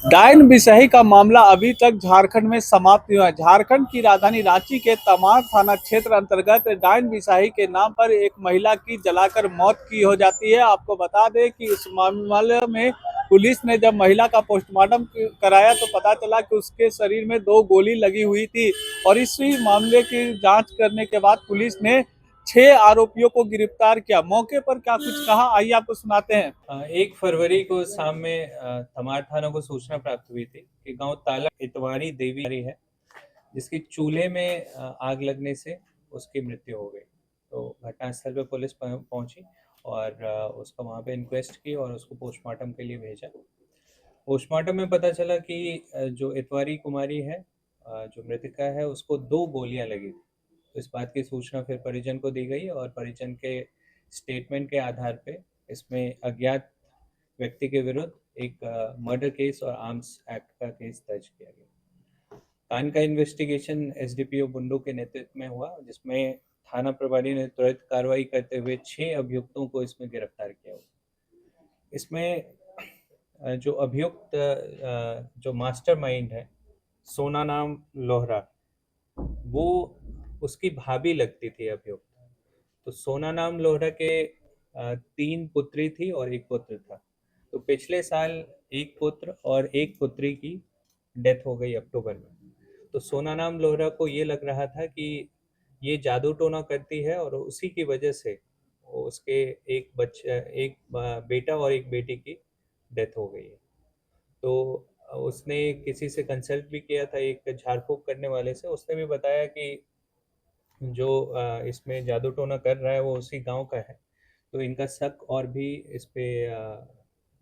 डायन बिसाही का मामला अभी तक झारखंड में समाप्त नहीं हुआ। झारखंड की राजधानी रांची के तमाड़ थाना क्षेत्र अंतर्गत डायन बिसाही के नाम पर एक महिला की जलाकर मौत की हो जाती है। आपको बता दें कि इस मामले में पुलिस ने जब महिला का पोस्टमार्टम कराया तो पता चला कि उसके शरीर में 2 गोली लगी हुई थी और इसी मामले की जांच करने के बाद पुलिस ने 6 आरोपियों को गिरफ्तार किया। मौके पर क्या कुछ कहा, आइए आपको सुनाते हैं। 1 फरवरी को शाम में तमाड़ थाना को सूचना प्राप्त हुई थी कि गांव ताला इतवारी देवी है जिसकी चूल्हे में आग लगने से उसकी मृत्यु हो गई। तो घटनास्थल पर पुलिस पहुंची और उसका वहां पे इंक्वेस्ट की और उसको पोस्टमार्टम के लिए भेजा। पोस्टमार्टम में पता चला कि जो इतवारी कुमारी है, जो मृतका है, उसको 2 गोलियां लगी थी। तो इस बात की सूचना फिर परिजन को दी गई और परिजन के स्टेटमेंट के आधार पे इसमें अज्ञात व्यक्ति के विरुद्ध एक मर्डर केस और आर्म्स एक्ट का केस दर्ज किया गया। कान का इन्वेस्टिगेशन एसडीपीओ बुंडू के नेतृत्व में हुआ, जिसमें थाना प्रभारी ने तुरंत कार्रवाई करते हुए 6 अभियुक्तों को इसमें गिरफ्तार किया हुआ। इसमें जो अभियुक्त जो मास्टरमाइंड है, सोना नाम लोहरा, वो उसकी भाभी लगती थी अभियुक्त। तो सोना नाम लोहरा के 3 पुत्री थी और 1 पुत्र था। तो पिछले साल 1 पुत्र और 1 पुत्री की डेथ हो गई अक्टूबर में। तो सोना नाम लोहरा को ये लग रहा था कि ये जादू टोना करती है और उसी की वजह से उसके एक बेटा और एक बेटी की डेथ हो गई है। तो उसने किसी से कंसल्ट भी किया था, एक झाड़ फूक करने वाले से। उसने भी बताया कि जो इसमें जादू टोना कर रहा है वो उसी गांव का है। तो इनका शक और भी इस पे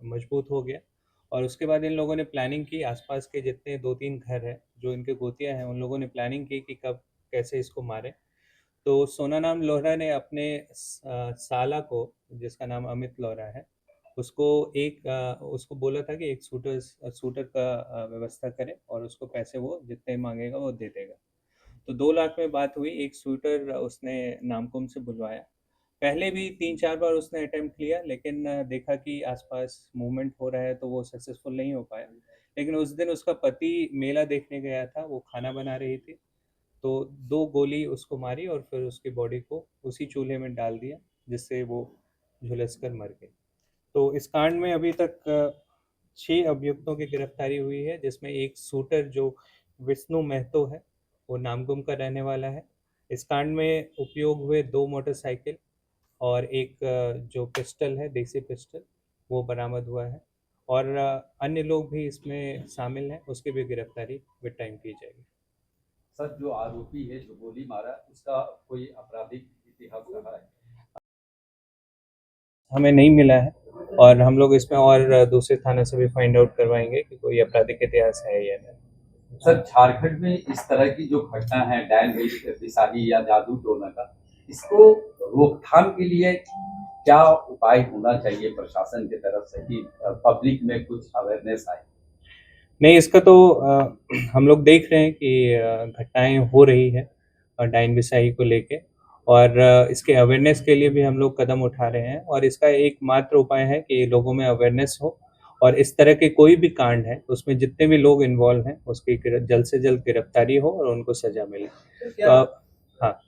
मजबूत हो गया और उसके बाद इन लोगों ने प्लानिंग की। आसपास के जितने 2-3 घर हैं जो इनके गोतियां हैं, उन लोगों ने प्लानिंग की कि कब कैसे इसको मारें। तो सोना नाम लोहरा ने अपने साला को, जिसका नाम अमित लोहरा है, उसको बोला था कि एक शूटर का व्यवस्था करे और उसको पैसे वो जितने मांगेगा वो दे देगा। तो 2 लाख में बात हुई। एक शूटर उसने नामकुम से बुलवाया। पहले भी 3-4 बार उसने अटेम्प्ट किया, लेकिन देखा कि आसपास मूवमेंट हो रहा है तो वो सक्सेसफुल नहीं हो पाया। लेकिन उस दिन उसका पति मेला देखने गया था, वो खाना बना रही थी, तो 2 गोली उसको मारी और फिर उसकी बॉडी को उसी चूल्हे में डाल दिया, जिससे वो झुलस कर मर गई। तो इस कांड में अभी तक 6 अभियुक्तों की गिरफ्तारी हुई है, जिसमें एक शूटर जो विष्णु महतो है, वो नामकुम का रहने वाला है। इस कांड में उपयोग हुए 2 मोटरसाइकिल और एक जो पिस्टल है, देसी पिस्टल, वो बरामद हुआ है और अन्य लोग भी इसमें शामिल हैं, उसकी भी गिरफ्तारी विद टाइम की जाएगी। सर, जो आरोपी है जो गोली मारा, उसका कोई आपराधिक इतिहास रहा है? हमें नहीं मिला है और हम लोग इसमें और दूसरे थाने से भी फाइंड आउट करवाएंगे कि कोई आपराधिक इतिहास है या नहीं। सर, झारखंड में इस तरह की जो घटना है डायन बिसाही या जादू टोना का, इसको रोकथाम के लिए क्या उपाय होना चाहिए प्रशासन की तरफ से कि पब्लिक में कुछ अवेयरनेस आए? नहीं, इसका तो हम लोग देख रहे हैं कि घटनाएं हो रही है डायन बिसाही को लेके और इसके अवेयरनेस के लिए भी हम लोग कदम उठा रहे हैं और इसका एकमात्र उपाय है कि लोगों में अवेयरनेस हो और इस तरह के कोई भी कांड है उसमें जितने भी लोग इन्वॉल्व हैं उसकी जल्द से जल्द गिरफ्तारी हो और उनको सजा मिले। तो हाँ,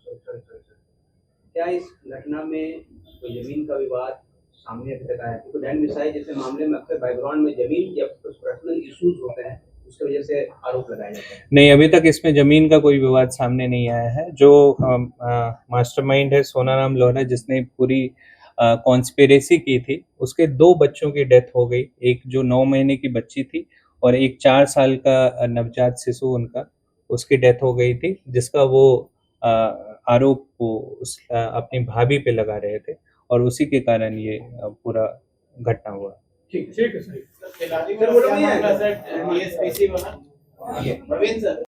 क्या इस घटना में कोई जमीन का विवाद सामने अभी तक आया? क्योंकि डायन बिसाही जैसे मामले में अक्सर बैकग्राउंड में जमीन या कुछ पर्सनल इश्यूज होते हैं, उसकी वजह से आरोप लगाए जाते हैं। नहीं, अभी तक इसमें जमीन का कोई विवाद सामने नहीं आया है। जो मास्टरमाइंड है सोना नाम लोहरा, जिसने पूरी कॉन्स्पिरेसी की थी, उसके 2 बच्चों की डेथ हो गई। एक जो 9 महीने की बच्ची थी और एक 4 साल का नवजात शिशु उनका, उसकी डेथ हो गई थी, जिसका वो आरोप वो अपनी भाभी पे लगा रहे थे और उसी के कारण ये पूरा घटना हुआ। ठीक है सर।